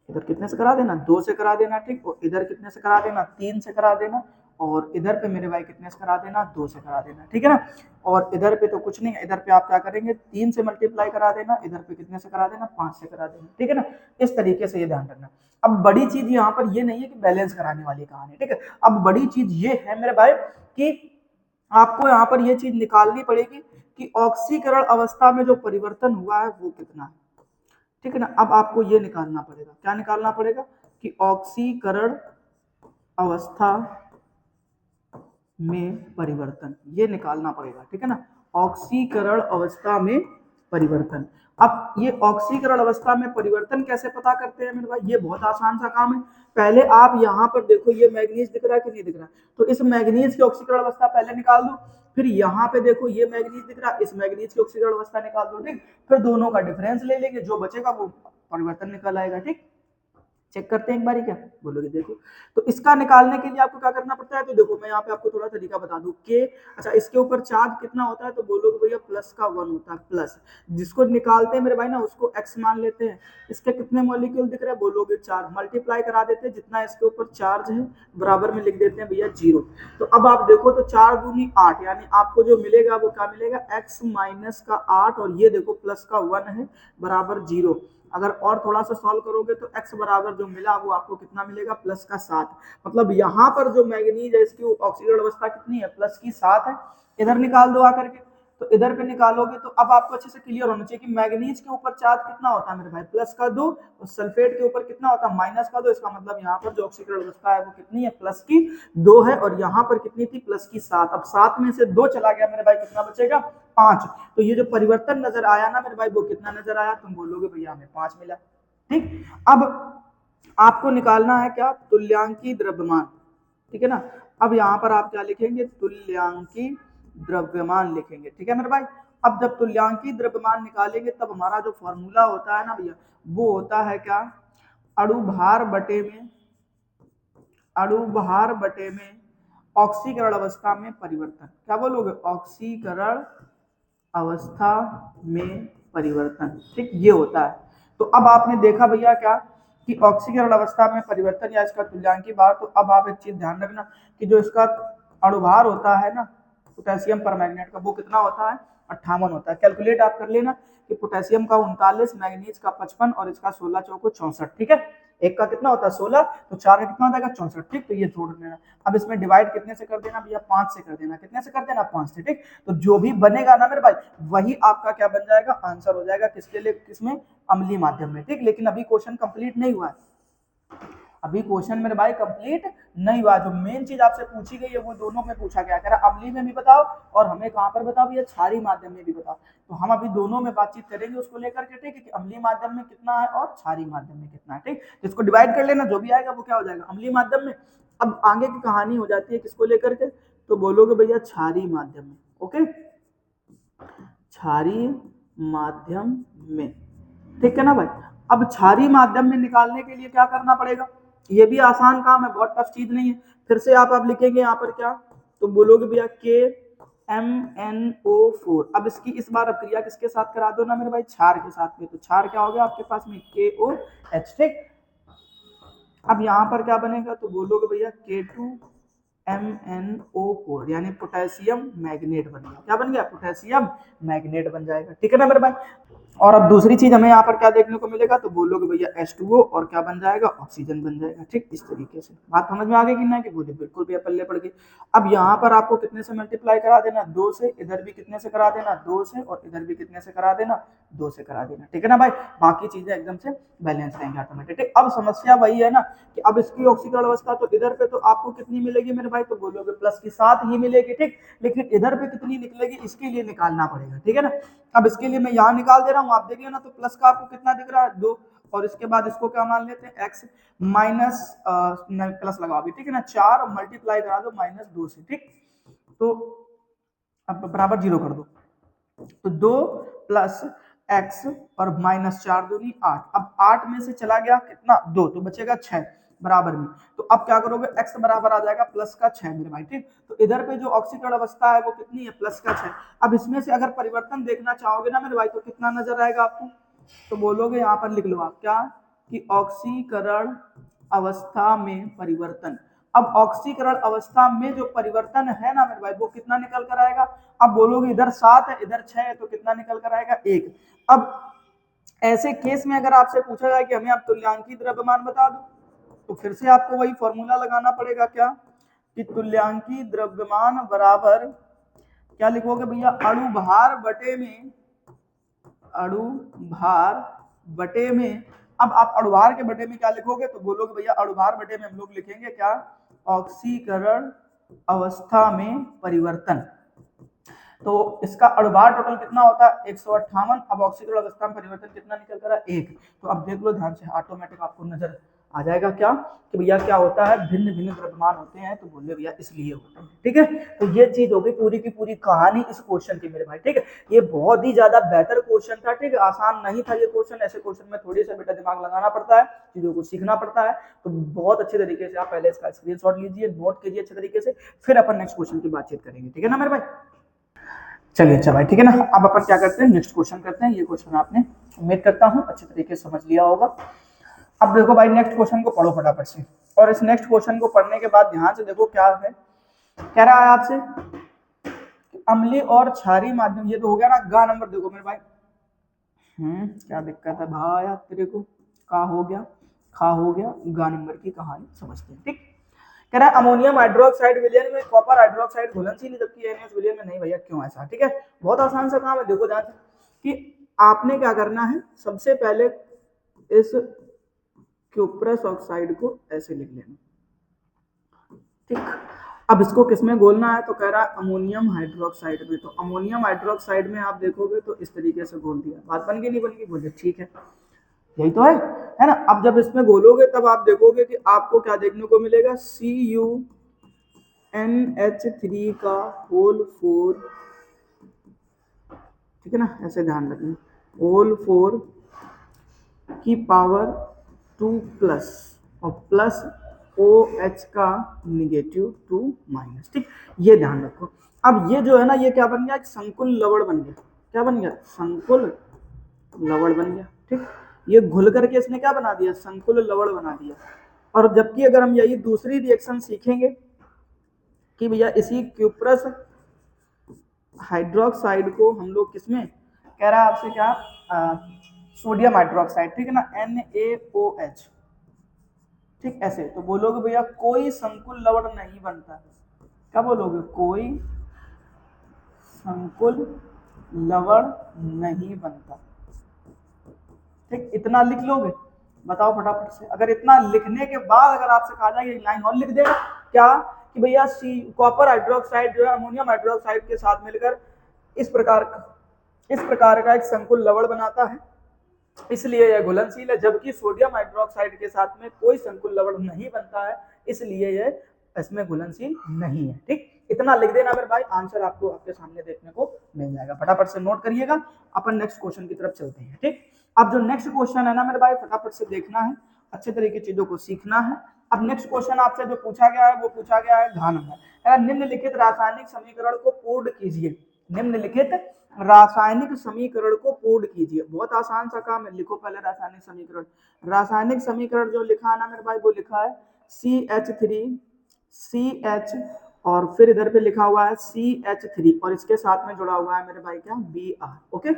इधर कितने से करा देना? 2 से करा देना, ठीक। और इधर कितने से करा देना? 3 से करा देना। और इधर पे मेरे भाई कितने से करा देना? 2 से करा देना, ठीक है ना। और इधर पे तो कुछ नहीं है, इधर पे आप क्या करेंगे? 3 से मल्टीप्लाई करा देना। इधर पे कितने से करा देना? 5 से करा देना, ठीक है ना। इस तरीके से ये ध्यान रखना। अब बड़ी चीज यहाँ पर ये नहीं है कि बैलेंस कराने वाली कहानी, ठीक है। अब बड़ी चीज ये है मेरे भाई कि आपको यहाँ पर ये चीज निकालनी पड़ेगी कि ऑक्सीकरण अवस्था में जो परिवर्तन हुआ है वो कितना है, ठीक है ना। अब आपको ये निकालना पड़ेगा, क्या निकालना पड़ेगा? कि ऑक्सीकरण अवस्था में परिवर्तन, ये निकालना पड़ेगा, ठीक है ना। ऑक्सीकरण अवस्था में परिवर्तन। अब ये ऑक्सीकरण अवस्था में परिवर्तन कैसे पता करते हैं मेरे भाई? ये बहुत आसान सा काम है। पहले आप यहाँ पर देखो, ये मैग्नीज दिख रहा है कि नहीं दिख रहा? तो इस मैग्नीज की ऑक्सीकरण अवस्था पहले निकाल दो। फिर यहाँ पे देखो ये मैग्नीज दिख रहा है, इस मैग्नीज की ऑक्सीकरण अवस्था निकाल दो, ठीक। फिर दोनों का डिफरेंस ले लेंगे, जो बचेगा वो परिवर्तन निकल आएगा, ठीक। चेक करते हैं एक बारी क्या बोलोगे देखो। तो इसका निकालने के लिए आपको क्या करना पड़ता है, तो देखो मैं यहाँ पे आपको थोड़ा तरीका बता दूं कि अच्छा इसके ऊपर चार्ज कितना होता है, तो बोलोगे भैया प्लस का 1 होता है, प्लस जिसको निकालते हैं मेरे भाई ना उसको x मान लेते हैं। इसके कितने मॉलिक्यूल दिख रहे हैं, बोलोगे 4, मल्टीप्लाई करा देते हैं जितना इसके ऊपर चार्ज है बराबर में लिख देते हैं भैया 0। तो अब आप देखो तो 4 दूनी 8, यानी आपको जो मिलेगा वो क्या मिलेगा, x माइनस का 8, और ये देखो प्लस का 1 है बराबर 0। अगर और थोड़ा सा सॉल्व करोगे तो x बराबर जो मिला वो आपको कितना मिलेगा, प्लस का 7। मतलब यहाँ पर जो मैग्नीज है इसकी ऑक्सीजन अवस्था कितनी है, प्लस की 7 है। इधर निकाल दो आकर के, तो इधर पे निकालोगे तो अब आपको अच्छे से क्लियर होना चाहिए कि मैग्नीज के ऊपर चार्ज कितना होता है मेरे भाई, प्लस का 2, और सल्फेट के ऊपर कितना होता है, माइनस का 2। इसका मतलब यहाँ पर जो ऑक्सीजन अवस्था है वो कितनी है, प्लस की 2 है, और यहाँ पर कितनी थी, प्लस की 7। अब 7 में से 2 चला गया मेरे भाई, कितना बचेगा, 5। तो ये जो परिवर्तन नजर आया ना मेरे भाई वो कितना नजर आया, तुम बोलोगे भैया हमें 5 मिला। ठीक, अब आपको निकालना है क्या, तुल्यांकी द्रव्यमान। ठीक है ना, अब यहाँ पर आप क्या लिखेंगे, तुल्यांकी द्रव्यमान लिखेंगे। ठीक है मेरे भाई, अब जब तुल्यांकी द्रव्यमान निकालेंगे तब हमारा जो फॉर्मूला होता है ना भैया, वो होता है क्या, अणुभार बटे में, अणुभार बटे में ऑक्सीकरण अवस्था में परिवर्तन। क्या बोलोगे, ऑक्सीकरण अवस्था में परिवर्तन। ठीक, ये होता है। तो अब आपने देखा भैया क्या कि ऑक्सीकरण अवस्था में परिवर्तन या इसका तुल्यांकी भार। तो अब आप एक चीज ध्यान रखना कि जो इसका अणुभार होता है ना पोटेशियम परमैंगनेट का, वो कितना होता है, 58 होता है। कैलकुलेट आप कर लेना कि पोटेशियम का 39, मैग्नीज का 55 और इसका 16 चौको 64। ठीक है, एक का कितना होता है 16, तो 4 का कितना हो जाएगा 64। ठीक, तो ये जोड़ देना। अब इसमें डिवाइड कितने से कर देना भैया, 5 से कर देना। कितने से कर देना, 5 से। ठीक, तो जो भी बनेगा ना मेरे भाई वही आपका क्या बन जाएगा, आंसर हो जाएगा। किसके लिए, किसमें, अम्लीय माध्यम में। ठीक, लेकिन अभी क्वेश्चन कंप्लीट नहीं हुआ है, अभी क्वेश्चन मेरे भाई कंप्लीट नहीं हुआ। जो मेन चीज आपसे पूछी गई है वो दोनों में पूछा गया, कह रहा अम्लीय में भी बताओ और हमें कहां पर बताओ भैया, क्षारीय माध्यम में भी बताओ। तो हम अभी दोनों में बातचीत करेंगे उसको लेकर के। ठीक है, कि अम्लीय माध्यम में कितना है और क्षारीय माध्यम में कितना है। ठीक, तो इसको डिवाइड कर लेना, जो भी आएगा वो क्या हो जाएगा, अम्लीय माध्यम में। अब आगे की कहानी हो जाती है किसको लेकर के, तो बोलोगे भैया क्षारीय माध्यम में। ओके, क्षारीय माध्यम में। ठीक है ना भाई, अब क्षारीय माध्यम में निकालने के लिए क्या करना पड़ेगा, ये भी आसान काम है, बहुत टफ चीज नहीं है। फिर से आप लिखेंगे यहाँ पर क्या, तो बोलोगे भैया KMnO4। अब इसकी इस बार अब क्रिया किसके साथ करा दो ना मेरे भाई, क्षार के साथ में। तो क्षार क्या हो गया आपके पास में, KOH। ठीक, अब यहाँ पर क्या बनेगा, तो बोलोगे भैया K2MnO4, यानी पोटेशियम मैग्नेट बन गया। क्या बन गया, पोटेशियम मैग्नेट बन जाएगा। ठीक है ना मेरे भाई, और अब दूसरी चीज हमें यहाँ पर क्या देखने को मिलेगा, तो बोलोगे भैया H2O, और क्या बन जाएगा, ऑक्सीजन बन जाएगा। ठीक, इस तरीके से बात समझ में आ गई कि ना, कि बोले बिल्कुल भैया पल्ले पड़ गई। अब यहाँ पर आपको कितने से मल्टीप्लाई करा देना, 2 से। इधर भी कितने से करा देना, 2 से। और इधर भी कितने से करा देना, 2 से करा देना। ठीक है ना भाई, बाकी चीजें एकदम से बैलेंस रहेंगे ऑटोमेटिक। अब समस्या वही है ना कि अब इसकी ऑक्सीकरण अवस्था, तो इधर पे तो आपको कितनी मिलेगी मेरे भाई, तो बोलोगे प्लस की 7 ही मिलेगी। ठीक, लेकिन इधर पे कितनी निकलेगी इसके लिए निकालना पड़ेगा। ठीक है ना, अब इसके लिए मैं यहाँ निकाल दे रहा हूँ, आप देखिए ना, तो प्लस का आपको कितना दिख रहा है, 2। और इसके बाद इसको क्या मान लेते हैं, x माइनस प्लस लगाओ भी। ठीक है ना, 4 और मल्टीप्लाई करा दो -2 से। ठीक, तो अब बराबर 0 कर दो, तो 2 प्लस x और -4 दूनी 8। अब 8 में से चला गया कितना, 2, तो बचेगा 6 बराबर में। तो अब क्या करोगे, x बराबर आ जाएगा प्लस का 6 मेरे भाई। ठीक, तो इधर पे जो ऑक्सीकरण अवस्था है वो कितनी है, प्लस का 6। अब इसमें से अगर परिवर्तन देखना चाहोगे ना मेरे भाई, तो कितना नजर आएगा आपको, तो बोलोगे यहाँ पर लिख लो आप क्या, कि ऑक्सीकरण अवस्था में परिवर्तन। अब ऑक्सीकरण अवस्था में जो परिवर्तन है ना मेरे भाई, वो कितना निकल कर आएगा। अब बोलोगे इधर 7 है इधर 6 है, तो कितना निकल कर आएगा, 1। अब ऐसे केस में अगर आपसे पूछा जाए कि हमें आप तुल्यांकी द्रव्यमान बता दो, तो फिर से आपको वही फॉर्मूला लगाना पड़ेगा क्या, कि तुल्यांकी द्रव्यमान बराबर क्या लिखोगे भैया, अणुभार बटे में, अणुभार बटे में। अब आप अणुभार के बटे में क्या लिखोगे, तो बोलोगे भैया अणुभार बटे में हम लोग लिखेंगे क्या, ऑक्सीकरण अवस्था में परिवर्तन। तो इसका अणुभार टोटल कितना होता है, 158। अब ऑक्सीकरण अवस्था में परिवर्तन कितना निकल कर 1। तो अब देख लो ध्यान से, ऑटोमेटिक आपको नजर आ जाएगा क्या कि भैया क्या होता है, भिन्न भिन्न द्रव्यमान होते हैं, तो बोले भैया इसलिए होते हैं। ठीक है, तो ये चीज होगी पूरी की पूरी कहानी इस क्वेश्चन की मेरे भाई। ठीक है, ये बहुत ही ज्यादा बेहतर क्वेश्चन था। ठीक है, आसान नहीं था ये क्वेश्चन, ऐसे क्वेश्चन में थोड़ी सा बेटा दिमाग लगाना पड़ता है, चीजों को सीखना पड़ता है। तो बहुत अच्छे तरीके से आप पहले इसका स्क्रीनशॉट लीजिए, नोट कीजिए अच्छे तरीके से, फिर अपन नेक्स्ट क्वेश्चन की बातचीत करेंगे। ठीक है ना मेरे भाई, चलिए अच्छा भाई, ठीक है ना। अब अपन क्या करते हैं, नेक्स्ट क्वेश्चन करते हैं। ये क्वेश्चन आपने उम्मीद करता हूँ अच्छे तरीके से समझ लिया होगा। अब देखो भाई, नेक्स्ट क्वेश्चन को पढ़ो फटाफट से, और इस नेक्स्ट क्वेश्चन को पढ़ने के बाद ध्यान से देखो क्या है। कह रहा है आपसे अम्लीय और क्षारीय माध्यम, ये तो हो गया ना। गा नंबर देखो मेरे भाई, क्या दिक्कत है भाई तेरे को, का हो गया, खा हो गया, गा नंबर की कहानी समझते हैं। ठीक, कह रहा है अमोनियम हाइड्रोक्साइड विलयन में कॉपर हाइड्रोक्साइड घुलनशील, जबकि NaOH विलयन में नहीं। भैया क्यों ऐसा? ठीक है, बहुत आसान सा काम है। देखो ध्यान से कि आपने क्या करना है, सबसे पहले इस क्यूप्रस ऑक्साइड को ऐसे लिख लेना। ठीक, अब इसको किसमें घोलना है, तो कह रहा है अमोनियम हाइड्रोक्साइड में। तो अमोनियम हाइड्रोक्साइड में आप देखोगे तो इस तरीके से घोल दिया। बात बन गई नहीं बन गई? बोलिए ठीक है, यही तो है ना। अब जब इसमें घोलोगे तब आप देखोगे कि आपको क्या देखने को मिलेगा, CuNH3 का होल 4, ठीक है ना, ऐसे ध्यान रखना, होल 4 की पावर 2 प्लस, और प्लस OH का निगेटिव 2 माइनस। ठीक, ये ध्यान रखो। अब ये जो है ना, ये क्या बन गया, एक संकुल लवण बन गया। क्या बन गया? संकुल लवण बन गया। ठीक, ये घुल करके इसने क्या बना दिया, संकुल लवण बना दिया। और जबकि अगर हम यही दूसरी रिएक्शन सीखेंगे कि भैया इसी क्यूप्रस हाइड्रोक्साइड को हम लोग किसमें, कह रहा है आपसे क्या, सोडियम हाइड्रोक्साइड, ठीक है ना, NaOH। ठीक, ऐसे तो बोलोगे भैया कोई संकुल लवण नहीं बनता। क्या बोलोगे? कोई संकुल लवण नहीं बनता। ठीक, इतना लिख लोगे? बताओ फटाफट से। अगर इतना लिखने के बाद अगर आपसे कहा जाए एक लाइन और लिख देना, क्या कि भैया कॉपर हाइड्रोक्साइड जो है अमोनियम हाइड्रोक्साइड के साथ मिलकर इस प्रकार का एक संकुल लवण बनाता है, इसलिए यह घुलनशील है। जबकि सोडियम हाइड्रोक्साइड के साथ में कोई संकुल लवण नहीं बनता है, इसलिए यह इसमें घुलनशील नहीं है। ठीक, इतना लिख देना मेरे भाई, आंसर आपको आपके सामने देखने को मिल जाएगा। फटाफट से नोट करिएगा, अपन नेक्स्ट क्वेश्चन की तरफ चलते हैं। ठीक, अब जो नेक्स्ट क्वेश्चन है ना मेरे भाई, फटाफट से देखना है, अच्छे तरीके चीजों को सीखना है। अब नेक्स्ट क्वेश्चन आपसे जो पूछा गया है वो पूछा गया है घ नंबर, निम्नलिखित रासायनिक समीकरण को पूर्ण कीजिए। निम्नलिखित रासायनिक समीकरण को पूर्ण कीजिए। बहुत आसान सा काम है, लिखो पहले रासायनिक समीकरण। रासायनिक समीकरण जो लिखा है ना मेरे भाई, वो लिखा है CH3CH, और फिर इधर पे लिखा हुआ है CH3, और इसके साथ में जुड़ा हुआ है मेरे भाई क्या, Br। ओके,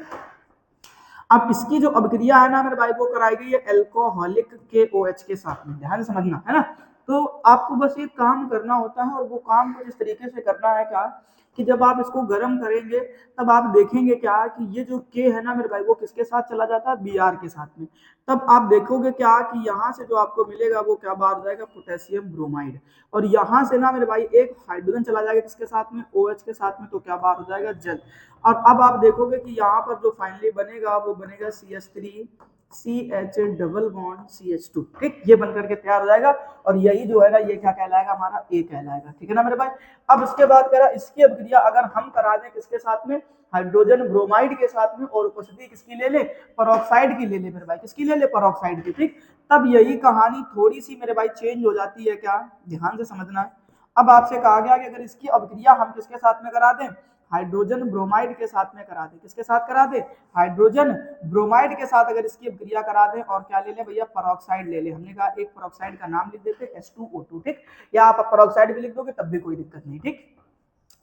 अब इसकी जो अभिक्रिया है ना मेरे भाई, वो कराई गई है एल्कोहलिक KOH के साथ में। ध्यान समझना है ना। तो आपको बस ये काम करना होता है, और वो काम को इस तरीके से करना है क्या कि जब आप इसको गर्म करेंगे तब आप देखेंगे क्या कि ये जो K है ना मेरे भाई, वो किसके साथ चला जाता है, Br के साथ में। तब आप देखोगे क्या कि यहाँ से जो आपको मिलेगा वो क्या बाहर हो जाएगा, पोटेशियम ब्रोमाइड। और यहाँ से ना मेरे भाई एक हाइड्रोजन चला जाएगा किसके साथ में, OH के साथ में, तो क्या बाहर हो जाएगा, जल। और अब आप देखोगे कि यहाँ पर जो फाइनली बनेगा वो बनेगा CH3 CH double bond CH2। ठीक, ये बन करके तैयार हो जाएगा, और यही जो है ना ये क्या कहलाएगा, हमारा A कहलाएगा। ठीक है ना मेरे भाई। अब इसके बाद करा इसकी अभिक्रिया अगर हम करा दें किसके साथ में, हाइड्रोजन ब्रोमाइड के साथ में, और उपस्थिति किसकी ले ले, पेरोक्साइड की ले ले मेरे भाई, किसकी ले ले, पेरोक्साइड की। ठीक, तब यही कहानी थोड़ी सी मेरे भाई चेंज हो जाती है। क्या, ध्यान से समझना है। अब आपसे कहा गया कि अगर इसकी अभिक्रिया हम किसके साथ में करा दें, हाइड्रोजन ब्रोमाइड के साथ में करा दे। किसके साथ करा दे, हाइड्रोजन ब्रोमाइड के साथ अगर इसकी क्रिया करा दे, और क्या ले ले भैया, पेरोक्साइड ले ले। हमने कहा एक पेरोक्साइड का नाम लिख देते H2O2। ठीक, या आप पेरोक्साइड भी लिख दोगे तब भी कोई दिक्कत नहीं। ठीक,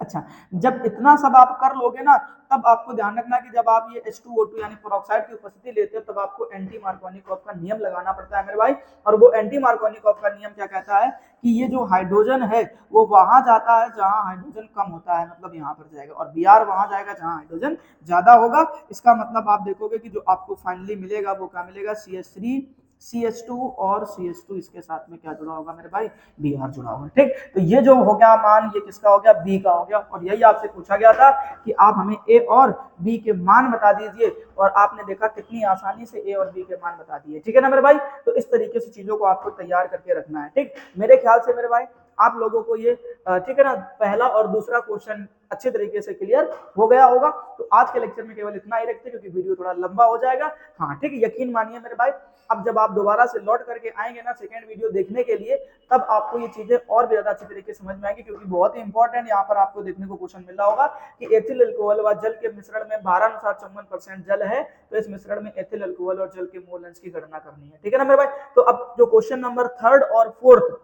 अच्छा, जब इतना सब आप कर लोगे ना, तब आपको ध्यान रखना कि जब आप ये H2O2 यानी पेरोक्साइड की उपस्थिति लेते हो, तब आपको एंटी मार्कोनिकॉफ का नियम लगाना पड़ता है मेरे भाई। और वो एंटी मार्कोनिकॉफ का नियम क्या कहता है कि ये जो हाइड्रोजन है वो वहां जाता है जहां हाइड्रोजन कम होता है, मतलब यहाँ पर जाएगा, और Br वहां जाएगा जहां हाइड्रोजन ज्यादा होगा। इसका मतलब आप देखोगे कि जो आपको फाइनली मिलेगा वो क्या मिलेगा, CH3 CH2 और CH2 इसके साथ में क्या जुड़ा होगा मेरे भाई, Br जुड़ा होगा। ठीक, तो ये जो हो गया मान, ये किसका हो गया, B का हो गया। और यही आपसे पूछा गया था कि आप हमें A और B के मान बता दीजिए, और आपने देखा कितनी आसानी से A और B के मान बता दिए। ठीक है ना मेरे भाई, तो इस तरीके से चीजों को आपको तैयार करके रखना है। ठीक, मेरे ख्याल से मेरे भाई आप लोगों को ये ठीक है ना, पहला और दूसरा क्वेश्चन अच्छे तरीके से क्लियर हो गया होगा। तो आज के लेक्चर में केवल इतना ही रखते, क्योंकि वीडियो थोड़ा लंबा हो जाएगा। हाँ ठीक है, यकीन मानिए मेरे भाई, अब जब आप दोबारा से लौट करके आएंगे ना सेकेंड वीडियो देखने के लिए, तब आपको ये चीजें और भी ज्यादा अच्छी तरीके से समझ में आएंगी, क्योंकि बहुत ही इंपॉर्टेंट यहाँ पर आपको देखने को क्वेश्चन मिल रहा होगा कि एथिल अल्कोहल व जल के मिश्रण में 12.54% जल है, तो इस मिश्रण में एथिल अल्कोहल और जल के मोल अंश की गणना करनी है। ठीक है ना मेरे भाई, तो अब जो क्वेश्चन नंबर थर्ड और फोर्थ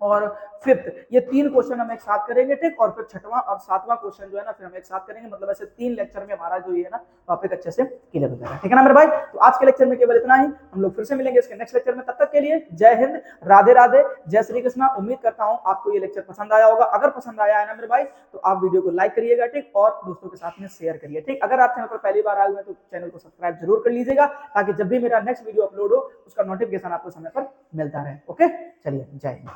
और फिफ्थ, ये तीन क्वेश्चन हम एक साथ करेंगे। ठीक, और फिर छठवां और सातवां क्वेश्चन जो है ना फिर हम एक साथ करेंगे। मतलब ऐसे 3 लेक्चर में हमारा जो ये है ना टॉपिक अच्छे से क्लियर हो जाएगा। ठीक है ना मेरे भाई, तो आज के लेक्चर में केवल इतना ही, हम लोग फिर से मिलेंगे इसके नेक्स्ट लेक्चर में। तब तक के लिए जय हिंद, राधे राधे, जय श्री कृष्णा। उम्मीद करता हूं आपको ये लेक्चर पसंद आया होगा। अगर पसंद आया है ना मेरे भाई, तो आप वीडियो को लाइक करिएगा, ठीक, और दोस्तों के साथ में शेयर करिए। ठीक, अगर आप चैनल पर पहली बार आए हुए हैं तो चैनल को सब्सक्राइब जरूर कर लीजिएगा, ताकि जब भी मेरा नेक्स्ट वीडियो अपलोड हो उसका नोटिफिकेशन आपको समय पर मिलता रहे। ओके, चलिए जय हिंद।